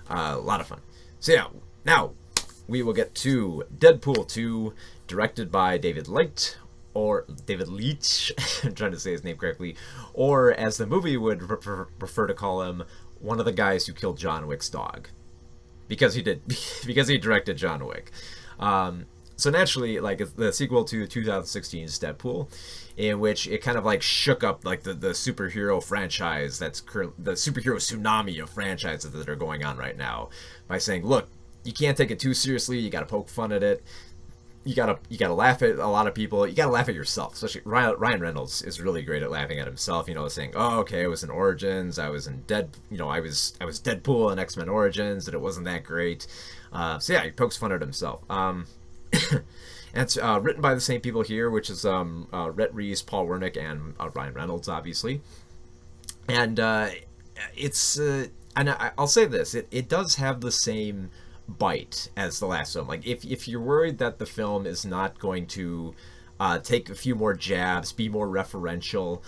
A lot of fun. So yeah, now we will get to Deadpool 2, directed by David Leitch, or David Leitch, I'm trying to say his name correctly, or as the movie would prefer to call him, one of the guys who killed John Wick's dog. Because he did, because he directed John Wick. So naturally, like, it's the sequel to 2016's Deadpool, in which it kind of like shook up like the superhero franchise the superhero tsunami of franchises that are going on right now, by saying, look, you can't take it too seriously, you gotta poke fun at it, you gotta laugh at a lot of people, you gotta laugh at yourself. Especially Ryan Reynolds is really great at laughing at himself, you know, saying, oh, okay, I was in Origins, I was in I was Deadpool in X-Men Origins, and it wasn't that great. So yeah, he pokes fun at himself. And it's written by the same people here, which is Rhett Reese, Paul Wernick, and Ryan Reynolds, obviously. And it's and I'll say this: it does have the same bite as the last film. Like, if you're worried that the film is not going to take a few more jabs, be more referential,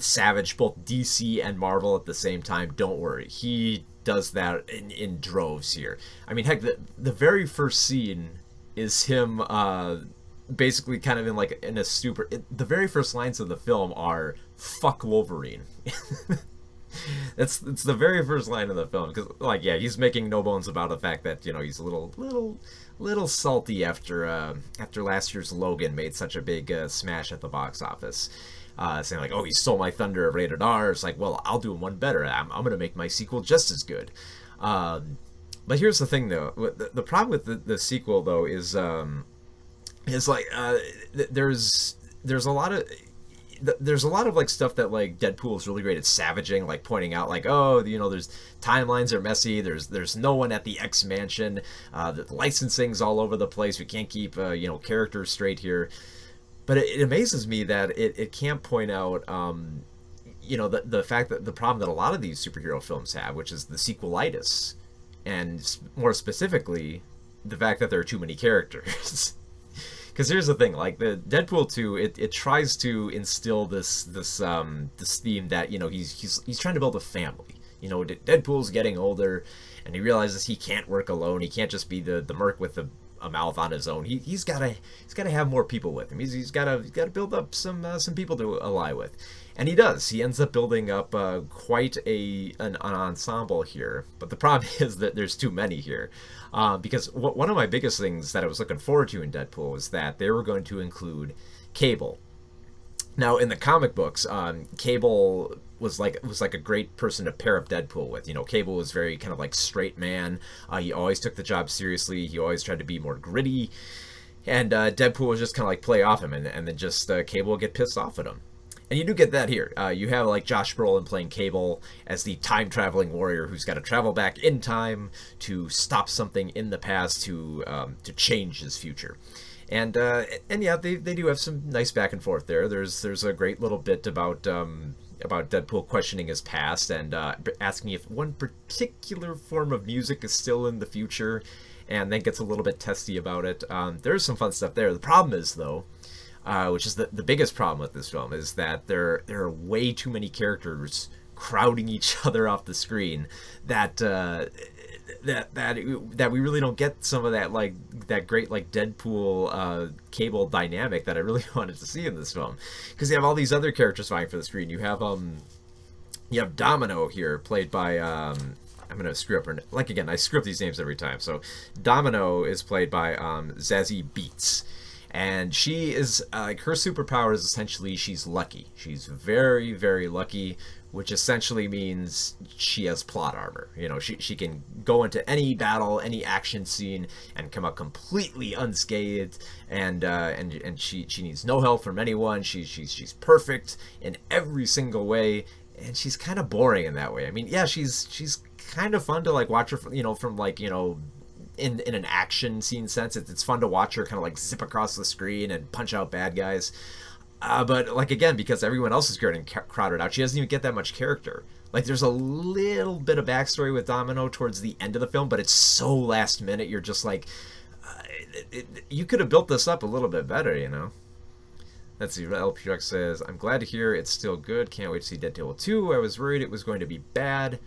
savage both DC and Marvel at the same time, don't worry. He does that in droves here. I mean, heck, the very first scene is him basically kind of in a stupor. The very first lines of the film are "fuck Wolverine." It's the very first line of the film, because, like, yeah, he's making no bones about the fact that, you know, he's a little salty after last year's Logan made such a big smash at the box office. Saying like, oh, he stole my thunder, rated R. It's like, well, I'll do him one better. I'm gonna make my sequel just as good. But here's the thing, though. The problem with the sequel, though, is like there's a lot of like stuff that like Deadpool is really great at savaging, like pointing out like, oh, you know, there's timelines are messy, there's no one at the X mansion, the licensing's all over the place, we can't keep characters straight here. But it amazes me that it can't point out the fact that the problem that a lot of these superhero films have, which is the sequelitis, and more specifically the fact that there are too many characters. Because here's the thing, like the Deadpool 2, it tries to instill this theme that, you know, he's trying to build a family. You know, Deadpool's getting older, and he realizes he can't work alone. He can't just be the merc with a mouth on his own. He's gotta have more people with him. He's gotta build up some people to ally with, and he does. He ends up building up quite an ensemble here. But the problem is that there's too many here. Because one of my biggest things that I was looking forward to in Deadpool was that they were going to include Cable. Now, in the comic books, Cable was like a great person to pair up Deadpool with. You know, Cable was very kind of like straight man. He always took the job seriously. He always tried to be more gritty. And Deadpool was just kind of like play off him, and then just Cable would get pissed off at him. And you do get that here. You have like Josh Brolin playing Cable as the time-traveling warrior who's got to travel back in time to stop something in the past to change his future. And yeah, they do have some nice back and forth there. There's a great little bit about Deadpool questioning his past and asking if one particular form of music is still in the future, and then gets a little bit testy about it. There's some fun stuff there. The problem is, though, which is the biggest problem with this film, is that there are way too many characters crowding each other off the screen that we really don't get some of that great like Deadpool Cable dynamic that I really wanted to see in this film, because you have all these other characters vying for the screen. You have Domino here, played by I'm gonna screw up her, like, again, I screw up these names every time. So Domino is played by Zazie Beetz. And she is, like, her superpower is essentially she's lucky. She's very, very lucky, which essentially means she has plot armor. You know, she can go into any battle, any action scene, and come out completely unscathed. And she needs no help from anyone. She's perfect in every single way, and she's kind of boring in that way. I mean, yeah, she's kind of fun to like watch her, from like, in an action scene sense. It's fun to watch her kind of like zip across the screen and punch out bad guys. But like, again, because everyone else is getting crowded out, she doesn't even get that much character. Like, there's a little bit of backstory with Domino towards the end of the film, but it's so last minute. You're just like, you could have built this up a little bit better, you know? Let's see, LP Truck says, I'm glad to hear it's still good. Can't wait to see Deadpool 2. I was worried it was going to be bad.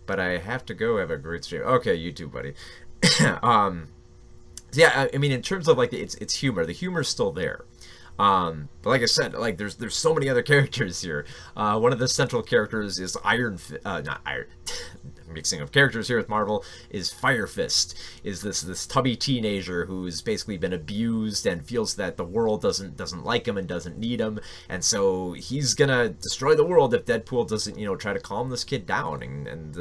but I have to go. Have a great stream. Okay, you too, buddy. um, so yeah, I mean, in terms of like it's humor, the humor's still there. But like I said, like there's so many other characters here. One of the central characters is not Iron. Mixing of characters here with Marvel is Fire Fist. Is this tubby teenager who's basically been abused and feels that the world doesn't like him and doesn't need him, and so he's gonna destroy the world if Deadpool doesn't try to calm this kid down and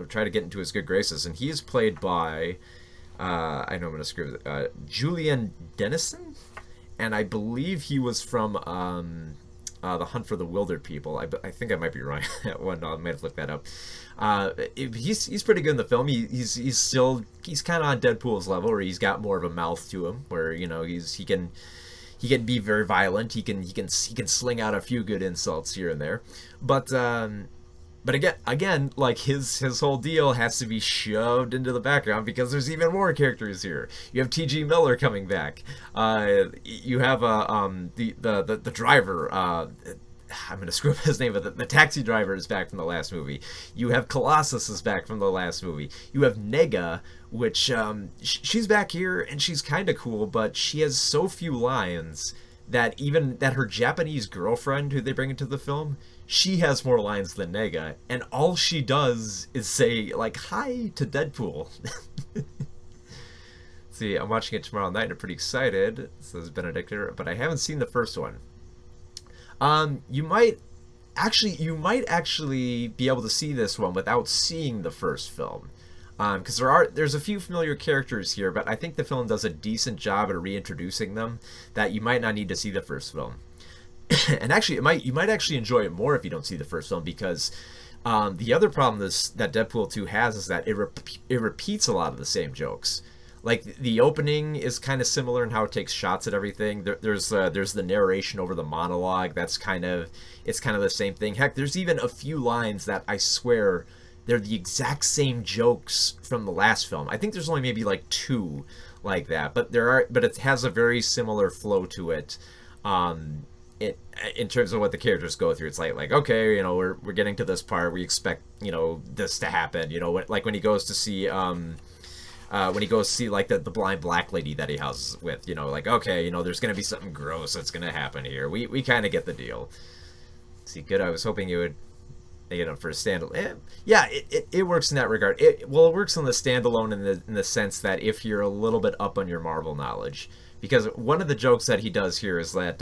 try to get into his good graces. And he is played by I know I'm gonna screw it, Julian Dennison. And I believe he was from The Hunt for the Wilder People. I think I might be wrong. I might have looked that up. He's pretty good in the film. He's kind of on Deadpool's level, where he's got more of a mouth to him, where he can be very violent. He can sling out a few good insults here and there, but again, like his whole deal has to be shoved into the background because there's even more characters here. You have T.G. Miller coming back. You have the driver. I'm gonna screw up his name, but the taxi driver is back from the last movie. You have Colossus is back from the last movie. You have Nega, which she's back here and she's kind of cool, but she has so few lines that her Japanese girlfriend, who they bring into the film, she has more lines than Nega, and all she does is say, like, hi to Deadpool. See, I'm watching it tomorrow night and I'm pretty excited, says Benedictor, but I haven't seen the first one. You might actually be able to see this one without seeing the first film. Because there's a few familiar characters here, but I think the film does a decent job at reintroducing them that you might not need to see the first film. And actually, you might actually enjoy it more if you don't see the first film, because the other problem that Deadpool 2 has is that it repeats a lot of the same jokes. Like, the opening is kind of similar in how it takes shots at everything. There's the narration over the monologue. It's kind of the same thing. Heck, there's even a few lines that I swear they're the exact same jokes from the last film. I think there's only maybe like 2 like that, but it has a very similar flow to it. In terms of what the characters go through, it's like okay, we're getting to this part, we expect this to happen. Like when he goes to see like the blind black lady that he houses with, like, okay, there's gonna be something gross that's gonna happen here. We kind of get the deal. See, good. I was hoping you would. For a standalone, yeah, it works in that regard. It works on the standalone in the sense that if you're a little bit up on your Marvel knowledge, because one of the jokes that he does here is that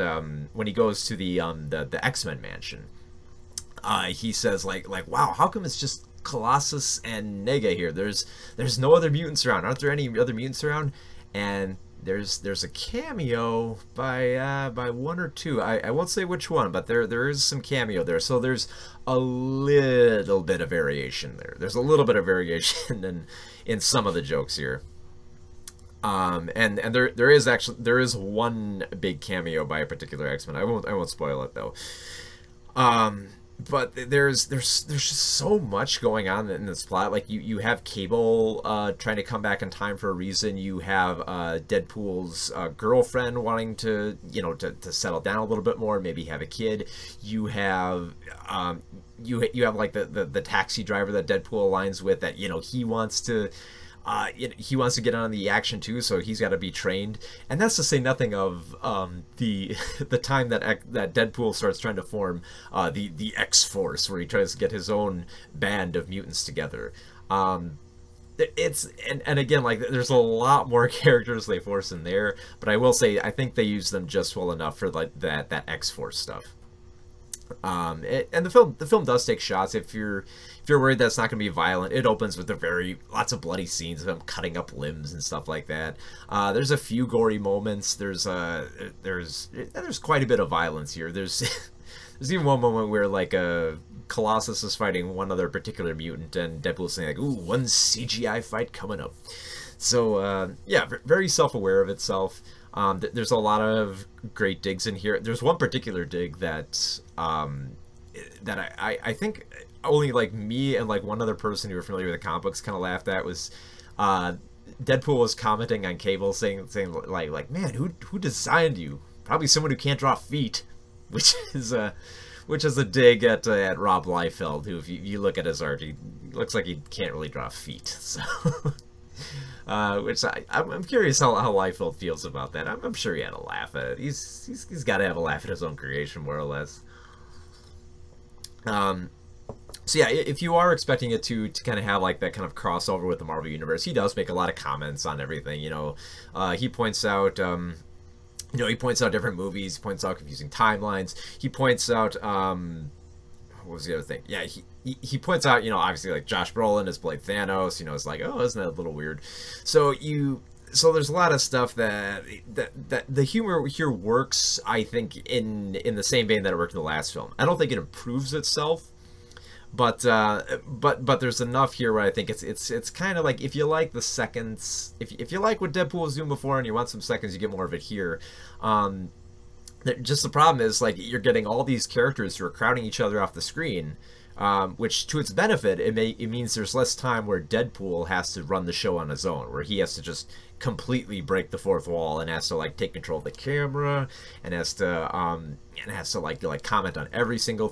when he goes to the X-Men mansion, he says like wow, how come it's just Colossus and Nega here? There's no other mutants around. Aren't there any other mutants around? And there's a cameo by one or two. I won't say which one, but there is some cameo there. So there's a little bit of variation there. There's a little bit of variation in some of the jokes here. And there is one big cameo by a particular X-Men. I won't spoil it though. But there's just so much going on in this plot. Like you have Cable trying to come back in time for a reason. You have Deadpool's girlfriend wanting to to settle down a little bit more, maybe have a kid. You have you have like the taxi driver that Deadpool aligns with, that he wants to. He wants to get on the action too, so he's got to be trained, and that's to say nothing of the time that Deadpool starts trying to form the X-Force, where he tries to get his own band of mutants together. It's and again, like, there's a lot more characters they force in there, but I will say I think they use them just well enough for like that X-Force stuff. And the film does take shots. If you're worried that it's not going to be violent, it opens with lots of bloody scenes of him cutting up limbs and stuff like that. There's a few gory moments. There's quite a bit of violence here. There's even one moment where like Colossus is fighting one other particular mutant, and Deadpool's saying like, "Ooh, one CGI fight coming up." So yeah, very self-aware of itself. There's a lot of great digs in here. There's one particular dig that I think only like me and like one other person who were familiar with the comic books kind of laughed at. Was Deadpool was commenting on Cable, saying like man, who designed you? Probably someone who can't draw feet, which is which is a dig at Rob Liefeld, who, if you look at his art, he looks like he can't really draw feet. So, which I'm curious how Liefeld feels about that. I'm sure he had a laugh at it. He's got to have a laugh at his own creation, more or less. So yeah, if you are expecting it to kind of have like that kind of crossover with the Marvel Universe, he does make a lot of comments on everything. You know, he points out, you know, he points out different movies, he points out confusing timelines, he points out, what was the other thing? Yeah, he points out, you know, obviously like Josh Brolin has played Thanos. You know, it's like, oh, isn't that a little weird? So there's a lot of stuff that the humor here works, I think, in the same vein that it worked in the last film. I don't think it improves itself, but there's enough here where I think it's kind of like, if you like the seconds, if you like what Deadpool was doing before and you want some seconds, you get more of it here. Just the problem is, like, you're getting all these characters who are crowding each other off the screen, which, to its benefit, it means there's less time where Deadpool has to run the show on his own, where he has to just completely break the fourth wall and has to like take control of the camera and has to like comment on every single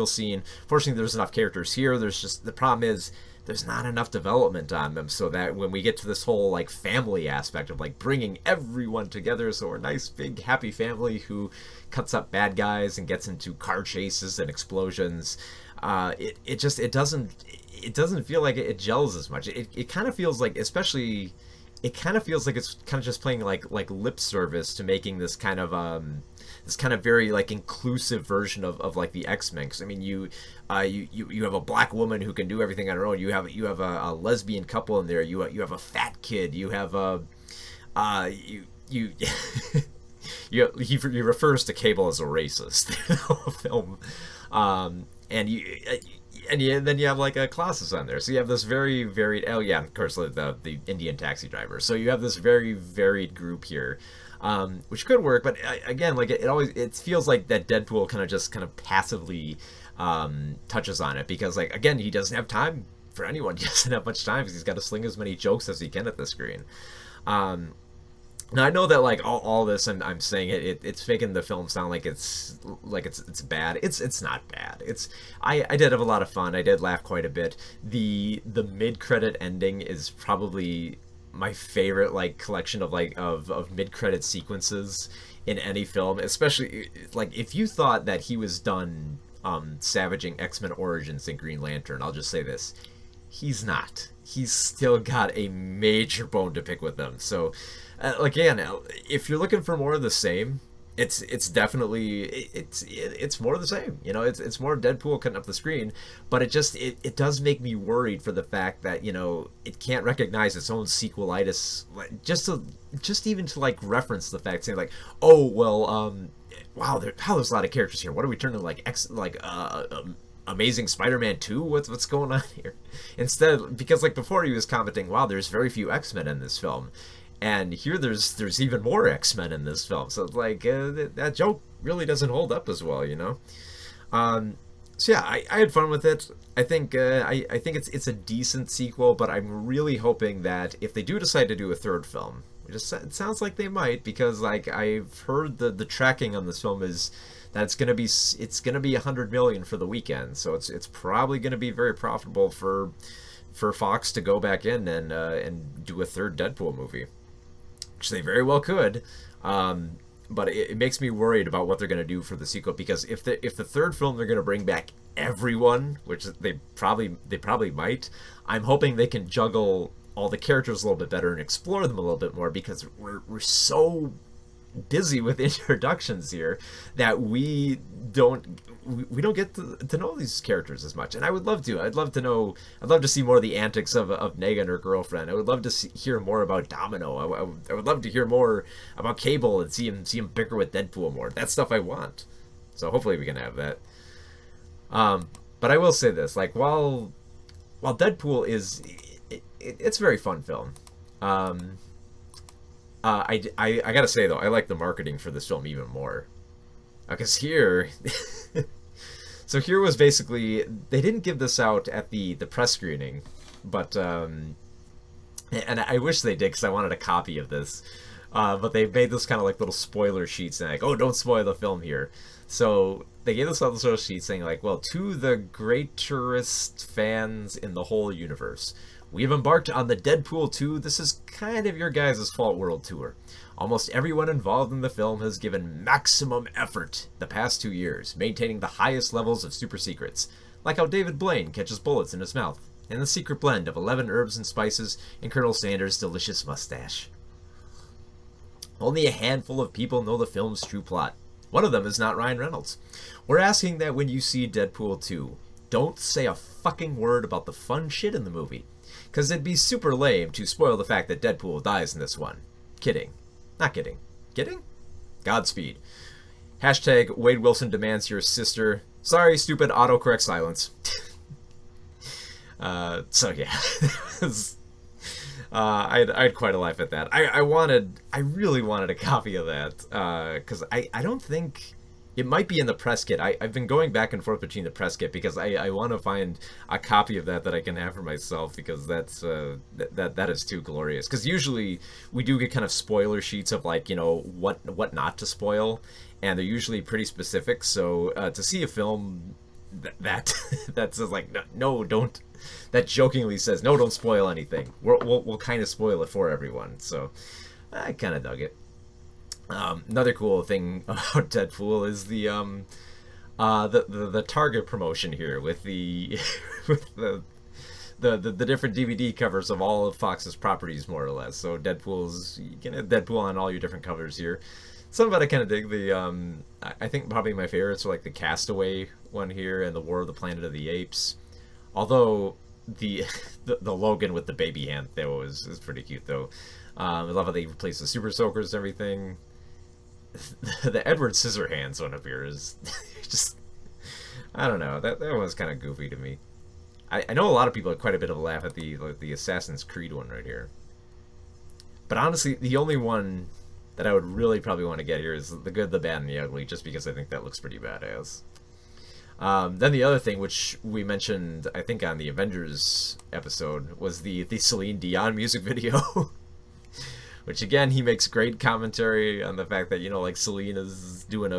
scene. Fortunately, there's enough characters here. There's just, the problem is there's not enough development on them, so that when we get to this whole like family aspect of like bringing everyone together, so we're a nice big happy family who cuts up bad guys and gets into car chases and explosions, it doesn't feel like it gels as much. It kind of feels like, especially, it kind of feels like it's kind of just playing like lip service to making this kind of very like inclusive version of like the X-Men. Because I mean, you have a black woman who can do everything on her own. You have a lesbian couple in there. You have a fat kid. You have a he refers to Cable as a racist in the whole film, and then you have like a Colossus on there, so you have this very varied. Oh yeah, of course, the Indian taxi driver. So you have this very varied group here, which could work. But again, like it feels like that Deadpool kind of passively touches on it, because like, again, he doesn't have time for anyone. He doesn't have much time because he's got to sling as many jokes as he can at the screen. Now I know that like all this I'm saying it's making the film sound like it's bad. It's not bad. I did have a lot of fun. I did laugh quite a bit. The mid-credit ending is probably my favorite like collection of mid-credit sequences in any film, especially like if you thought that he was done savaging X-Men Origins and Green Lantern, I'll just say this: he's not. He's still got a major bone to pick with them. So like, again, if you're looking for more of the same, it's definitely it's more of the same. You know, it's more of Deadpool cutting up the screen, but it does make me worried for the fact that, you know, it can't recognize its own sequelitis, just even to like reference the fact, saying like, oh well, wow, there's a lot of characters here. What are we turning like Amazing Spider-Man 2? What's going on here? Instead, because like before he was commenting, wow, there's very few X-Men in this film. And here there's even more X-Men in this film. So like that joke really doesn't hold up as well, you know. So yeah, I had fun with it. I think I think it's a decent sequel, but I'm really hoping that if they do decide to do a third film, it sounds like they might, because like I've heard the tracking on this film is that it's gonna be 100 million for the weekend. So it's probably gonna be very profitable for Fox to go back in and do a third Deadpool movie, which they very well could, but it makes me worried about what they're going to do for the sequel, because if the third film they're going to bring back everyone, which they probably might, I'm hoping they can juggle all the characters a little bit better and explore them a little bit more, because we're so busy with introductions here that we don't get to know these characters as much. And I would love to. I'd love to see more of the antics of Negan and her girlfriend. I would love to hear more about Domino. I would love to hear more about Cable and see him bicker with Deadpool more. That's stuff I want. So hopefully we can have that. But I will say this: like, while Deadpool it's a very fun film. I gotta say though, I like the marketing for this film even more, because here so here was basically, they didn't give this out at the press screening, but and I wish they did, because I wanted a copy of this, But they made this kind of like little spoiler sheet saying like, oh, don't spoil the film here. So they gave us all this little sheet saying like, well, to the greatest fans in the whole universe, we have embarked on the Deadpool 2. This is kind of your guys' fault world tour. Almost everyone involved in the film has given maximum effort the past 2 years, maintaining the highest levels of super secrets, like how David Blaine catches bullets in his mouth, and the secret blend of 11 herbs and spices in Colonel Sanders' delicious mustache. Only a handful of people know the film's true plot. One of them is not Ryan Reynolds. We're asking that when you see Deadpool 2, don't say a fucking word about the fun shit in the movie, because it'd be super lame to spoil the fact that Deadpool dies in this one. Kidding. Not kidding. Kidding? Godspeed. Hashtag Wade Wilson demands your sister. Sorry, stupid autocorrect silence. So yeah. I had quite a laugh at that. I really wanted a copy of that, because I don't think it might be in the press kit. I've been going back and forth between the press kit because I want to find a copy of that I can have for myself, because that's that is too glorious. Because usually we do get kind of spoiler sheets of like, you know, what not to spoil, and they're usually pretty specific. So to see a film that says like no don't, that jokingly says no, don't spoil anything, we'll kind of spoil it for everyone. So I kind of dug it. Another cool thing about Deadpool is the Target promotion here with the with the different DVD covers of all of Fox's properties, more or less. So you can have Deadpool on all your different covers here. Some of it I kind of dig. I think probably my favorites are like the Castaway one here and the War of the Planet of the Apes. Although the Logan with the baby hand though is pretty cute though. I love how they replace the Super Soakers and everything. The Edward Scissorhands one up here is just, I don't know, that one's kind of goofy to me. I know a lot of people had quite a bit of a laugh at the Assassin's Creed one right here. But honestly, the only one that I would really probably want to get here is The Good, the Bad, and the Ugly, just because I think that looks pretty badass. Then the other thing, which we mentioned, I think on the Avengers episode, was the Celine Dion music video. Which again, he makes great commentary on the fact that, you know, like Celine is doing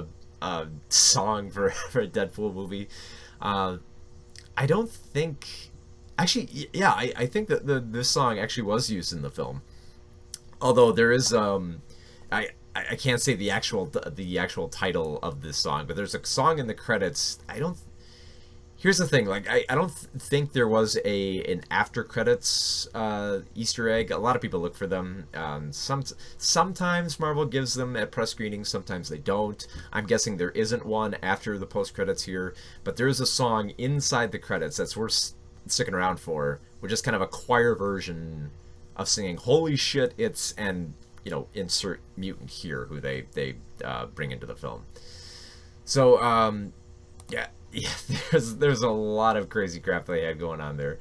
a song for a Deadpool movie. I don't think, actually, yeah, I think that this song actually was used in the film. Although there is, I can't say the actual title of this song, but there's a song in the credits. Here's the thing, like I don't think there was an after credits Easter egg. A lot of people look for them. Sometimes Marvel gives them at press screenings, sometimes they don't. I'm guessing there isn't one after the post credits here, but there is a song inside the credits that's worth sticking around for, which is kind of a choir version of singing "Holy shit, it's," and you know, insert mutant here who they bring into the film. So yeah, there's a lot of crazy crap they had going on there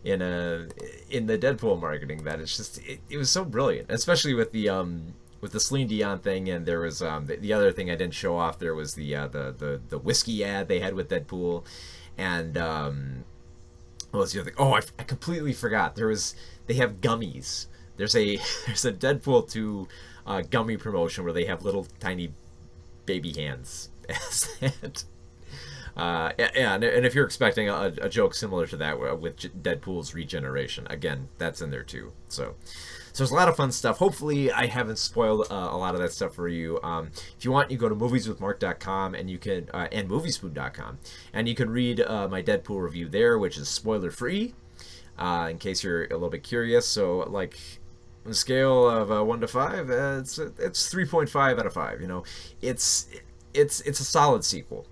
in the Deadpool marketing that it's just it was so brilliant, especially with the Celine Dion thing. And there was the other thing I didn't show off. There was the whiskey ad they had with Deadpool, and what was the other thing? Oh, I completely forgot. They have gummies. There's a Deadpool 2 gummy promotion where they have little tiny baby hands. Yeah, and if you're expecting a joke similar to that with Deadpool's regeneration, again, that's in there too. So there's a lot of fun stuff. Hopefully I haven't spoiled a lot of that stuff for you. If you want, you go to movieswithmark.com and you can and moviespoon.com, and you can read my Deadpool review there, which is spoiler free, in case you're a little bit curious. So like, on a scale of 1 to 5, it's 3.5 out of 5. You know, it's a solid sequel.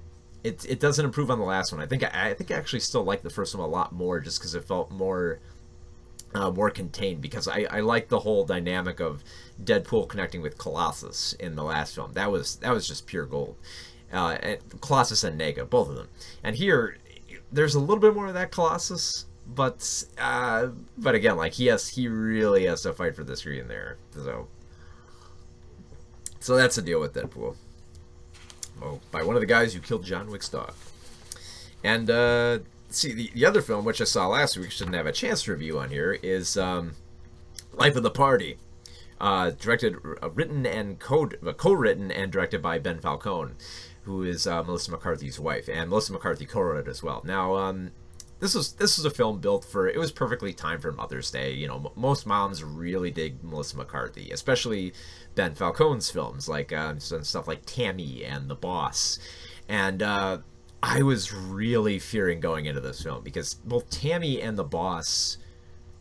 It doesn't improve on the last one. I think I actually still like the first one a lot more, just because it felt more contained. Because I like the whole dynamic of Deadpool connecting with Colossus in the last film. That was just pure gold. And Colossus and Nega, both of them. And here, there's a little bit more of that Colossus. But again, like he really has to fight for this here and there. So that's the deal with Deadpool. Oh, by one of the guys who killed John Wick's dog. And see, the other film, which I saw last week, didn't have a chance to review on here, is Life of the Party. written and co-written and directed by Ben Falcone, who is Melissa McCarthy's wife, and Melissa McCarthy co-wrote it as well. Now, this was a film built for, it was perfectly timed for Mother's Day. You know, most moms really dig Melissa McCarthy, especially Ben Falcone's films, like stuff like Tammy and The Boss. And I was really fearing going into this film because both Tammy and The Boss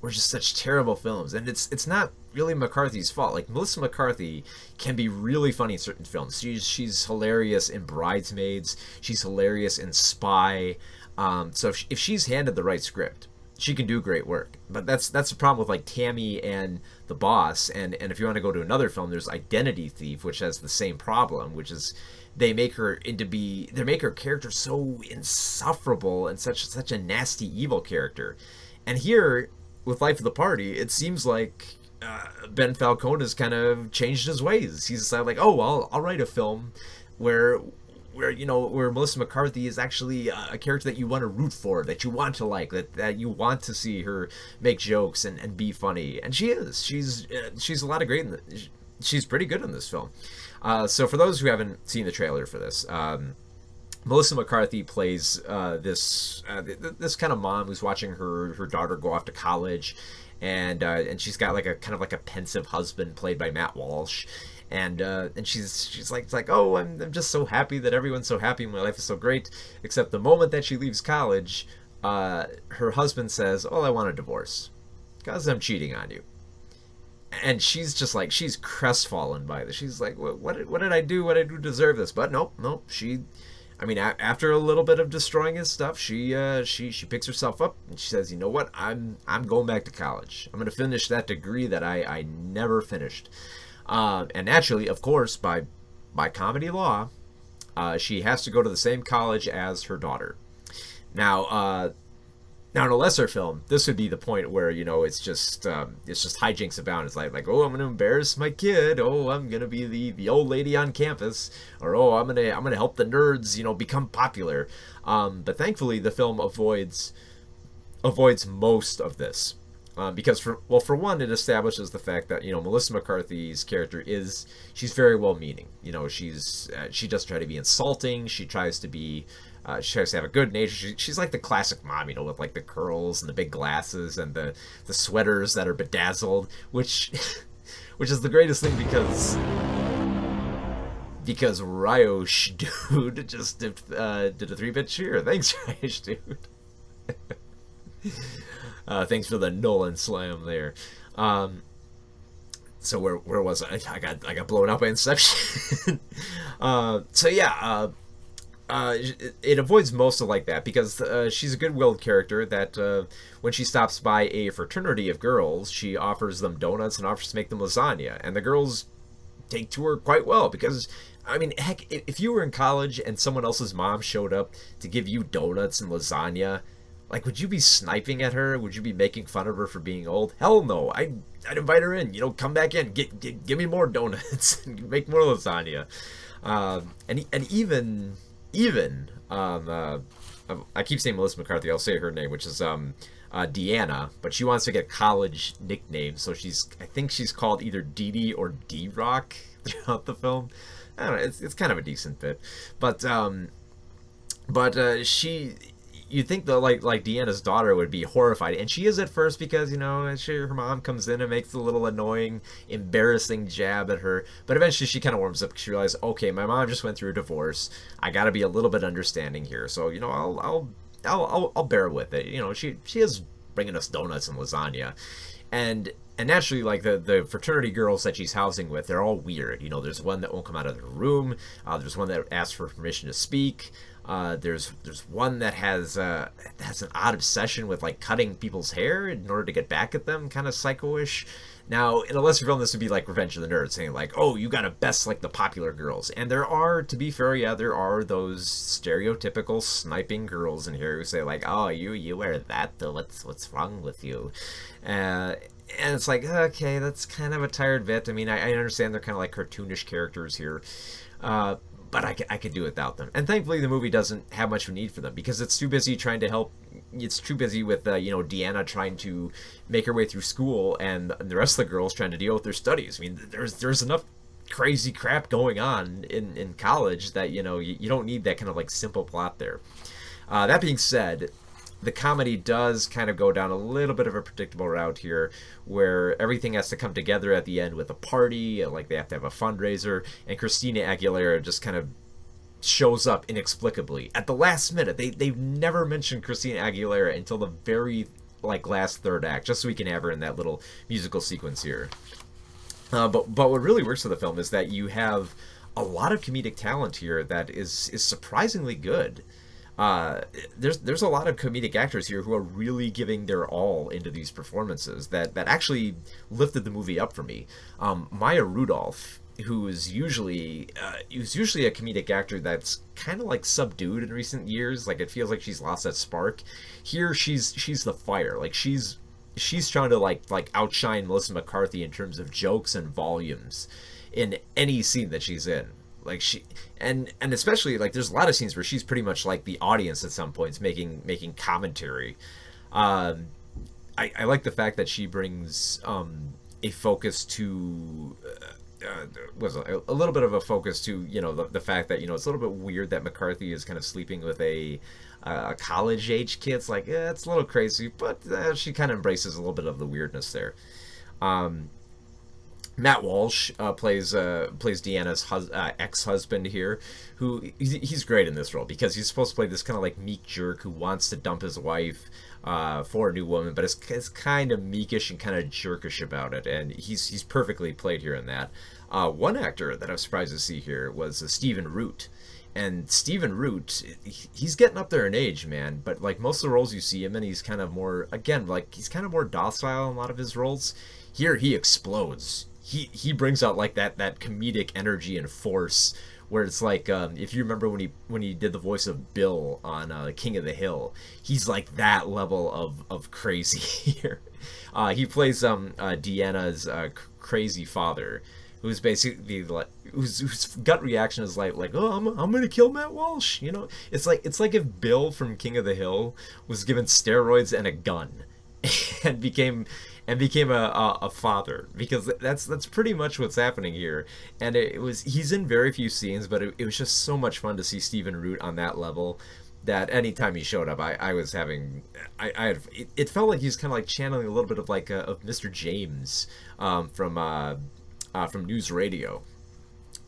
were just such terrible films, and it's not really McCarthy's fault. Like, Melissa McCarthy can be really funny in certain films. She's hilarious in Bridesmaids. She's hilarious in Spy. So if she's handed the right script, she can do great work. But that's the problem with like Tammy and The Boss. And if you want to go to another film, there's Identity Thief, which has the same problem, which is they make her character so insufferable and such a nasty evil character. And here with Life of the Party, it seems like Ben Falcone has kind of changed his ways. He's decided like, oh, well, I'll write a film where Melissa McCarthy is actually a character that you want to root for, that you want to like, that you want to see her make jokes and be funny. And she is. She's a lot of great. She's pretty good in this film. So for those who haven't seen the trailer for this, Melissa McCarthy plays this kind of mom who's watching her daughter go off to college, and she's got like a kind of like a pensive husband played by Matt Walsh. And she's like, oh, I'm just so happy that everyone's so happy. My life is so great. Except the moment that she leaves college, her husband says, oh, I want a divorce because I'm cheating on you. And she's just like, she's crestfallen by this. She's like, what did I do? What did I do to deserve this? But nope. After a little bit of destroying his stuff, she picks herself up and she says, you know what? I'm going back to college. I'm going to finish that degree that I never finished. And naturally, of course, by comedy law, she has to go to the same college as her daughter. Now in a lesser film, this would be the point where, you know, it's just hijinks abound. It's like, oh, I'm going to embarrass my kid. Oh, I'm going to be the old lady on campus. Or, oh, I'm going to help the nerds, you know, become popular. But thankfully, the film avoids most of this. Because for one, it establishes the fact that, you know, Melissa McCarthy's character she's very well-meaning. You know, she doesn't try to be insulting. She tries to have a good nature. She's like the classic mom, you know, with like the curls and the big glasses and the sweaters that are bedazzled, which is the greatest thing because Ryosh dude just did a 3-bit cheer. Thanks, Ryosh dude. Thanks for the Nolan slam there. So where was I? I got blown out by Inception. So yeah, it avoids most of like that because she's a good-willed character that when she stops by a fraternity of girls, she offers them donuts and offers to make them lasagna, and the girls take to her quite well because, I mean, heck, if you were in college and someone else's mom showed up to give you donuts and lasagna, like, would you be sniping at her? Would you be making fun of her for being old? Hell no. I'd invite her in. You know, come back in. Give me more donuts. Make more lasagna. And even I keep saying Melissa McCarthy. I'll say her name, which is Deanna. But she wants to get college nicknames, so I think she's called either Dee or D-Rock throughout the film. I don't know. It's kind of a decent bit, but she. You'd think that like Deanna's daughter would be horrified, and she is at first because, you know, her mom comes in and makes a little annoying, embarrassing jab at her. But eventually she kind of warms up because she realizes, okay, my mom just went through a divorce. I got to be a little bit understanding here, so, you know, I'll bear with it. You know, she is bringing us donuts and lasagna, and naturally, like, the fraternity girls that she's housing with, they're all weird. You know, there's one that won't come out of their room. There's one that asks for permission to speak. There's one that has an odd obsession with like cutting people's hair in order to get back at them, kind of psycho-ish. Now, in a lesser film, this would be like Revenge of the Nerds, saying like, oh, you gotta best like the popular girls. And there are, to be fair, yeah, there are those stereotypical sniping girls in here who say like, oh, you wear that though, what's wrong with you? And it's like, okay, that's kind of a tired bit. I mean, I understand they're kind of like cartoonish characters here. but I could do without them. And thankfully, the movie doesn't have much of a need for them because it's too busy trying to help. It's too busy with Deanna trying to make her way through school, and the rest of the girls trying to deal with their studies. I mean, there's enough crazy crap going on in college that you don't need that kind of like simple plot there. That being said, the comedy does kind of go down a little bit of a predictable route here, where everything has to come together at the end with a party, like they have to have a fundraiser, and Christina Aguilera just kind of shows up inexplicably at the last minute. They've never mentioned Christina Aguilera until the very last third act, just so we can have her in that little musical sequence here. But what really works for the film is that you have a lot of comedic talent here that is surprisingly good. There's a lot of comedic actors here who are really giving their all into these performances that actually lifted the movie up for me. Maya Rudolph, who is usually a comedic actor that's kind of like subdued in recent years. Like it feels like she's lost that spark. Here she's the fire. Like she's trying to like outshine Melissa McCarthy in terms of jokes and volumes in any scene that she's in. Like and especially like there's a lot of scenes where she's pretty much like the audience at some points making commentary. I like the fact that she brings a focus to was a little bit of a focus to the fact that it's a little bit weird that McCarthy is kind of sleeping with a college age kid. It's like it's a little crazy, but she kind of embraces a little bit of the weirdness there. Matt Walsh plays Deanna's ex-husband here, who he's great in this role because he's supposed to play this kind of like meek jerk who wants to dump his wife for a new woman, but is kind of meekish and kind of jerkish about it, and he's perfectly played here in that. One actor that I was surprised to see here was Stephen Root. And Stephen Root, he's getting up there in age, man, but like most of the roles you see him in, he's kind of more, again, like he's kind of more docile in a lot of his roles. Here he explodes. He brings out like that comedic energy and force, where it's like if you remember when he did the voice of Bill on King of the Hill, he's like that level of crazy here. He plays Deanna's crazy father, who's basically like whose gut reaction is like oh I'm gonna kill Matt Walsh. It's like if Bill from King of the Hill was given steroids and a gun and became a father, because that's pretty much what's happening here. And he's in very few scenes, but it was just so much fun to see Stephen Root on that level, that anytime he showed up, it felt like he was kind of like channeling a little bit of like of Mr. James from News Radio.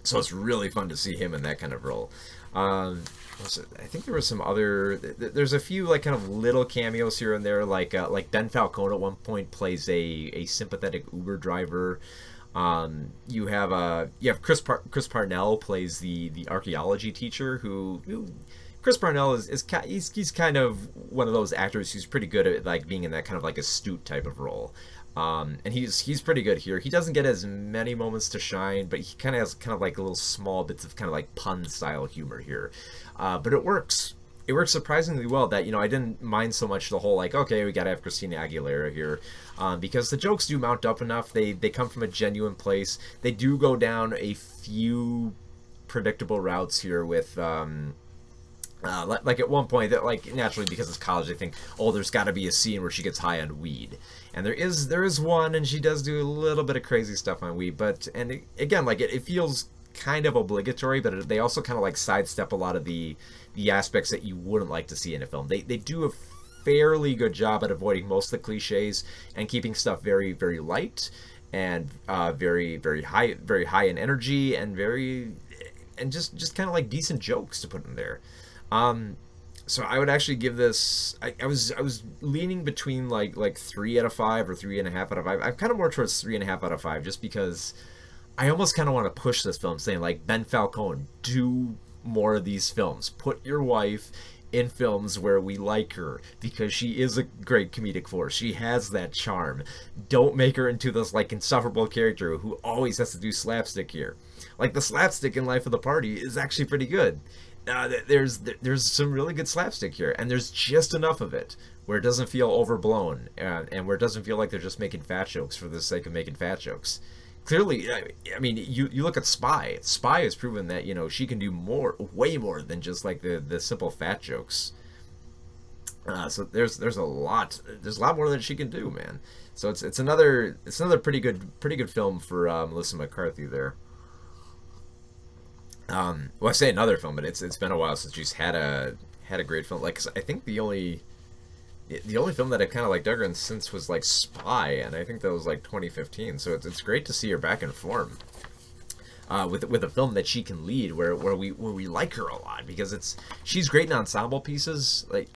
So it's really fun to see him in that kind of role. I think there was some other. There's a few like kind of little cameos here and there, like Ben Falcone at one point plays a sympathetic Uber driver. You have Chris Parnell plays the archaeology teacher who Chris Parnell he's kind of one of those actors who's pretty good at like being in that kind of like astute type of role. And he's pretty good here. He doesn't get as many moments to shine, but he kind of has kind of like little small bits of kind of like pun style humor here. But it works. It works surprisingly well. That I didn't mind so much the whole like, okay, we gotta have Christina Aguilera here, because the jokes do mount up enough. They come from a genuine place. They do go down a few predictable routes here with like at one point that like naturally because it's college they think, oh, there's got to be a scene where she gets high on weed, and there is one, and she does do a little bit of crazy stuff on weed, but again like it feels kind of obligatory, but they also kind of like sidestep a lot of the aspects that you wouldn't like to see in a film. They do a fairly good job at avoiding most of the cliches and keeping stuff very, very light and very, very high in energy and just kind of like decent jokes to put in there. So I would actually give this. I was leaning between like 3 out of 5 or 3.5 out of 5. I'm kind of more towards 3.5 out of 5, just because I almost kind of want to push this film, saying like, Ben Falcone, do more of these films. Put your wife in films where we like her, because she is a great comedic force. She has that charm. Don't make her into this like insufferable character who always has to do slapstick here. Like the slapstick in Life of the Party is actually pretty good. There's some really good slapstick here, and there's just enough of it where it doesn't feel overblown, and where it doesn't feel like they're just making fat jokes for the sake of making fat jokes. clearly, I mean, you look at Spy. Spy has proven that she can do more, way more than just like the simple fat jokes. So there's a lot more that she can do, man. So it's another pretty good film for Melissa McCarthy there. Well, I say another film, but it's been a while since she's had a great film. Like, 'cause I think the only film that I kind of like dug her in since was like Spy, and I think that was like 2015. So it's great to see her back in form. With a film that she can lead, where we like her a lot, because she's great in ensemble pieces. Like,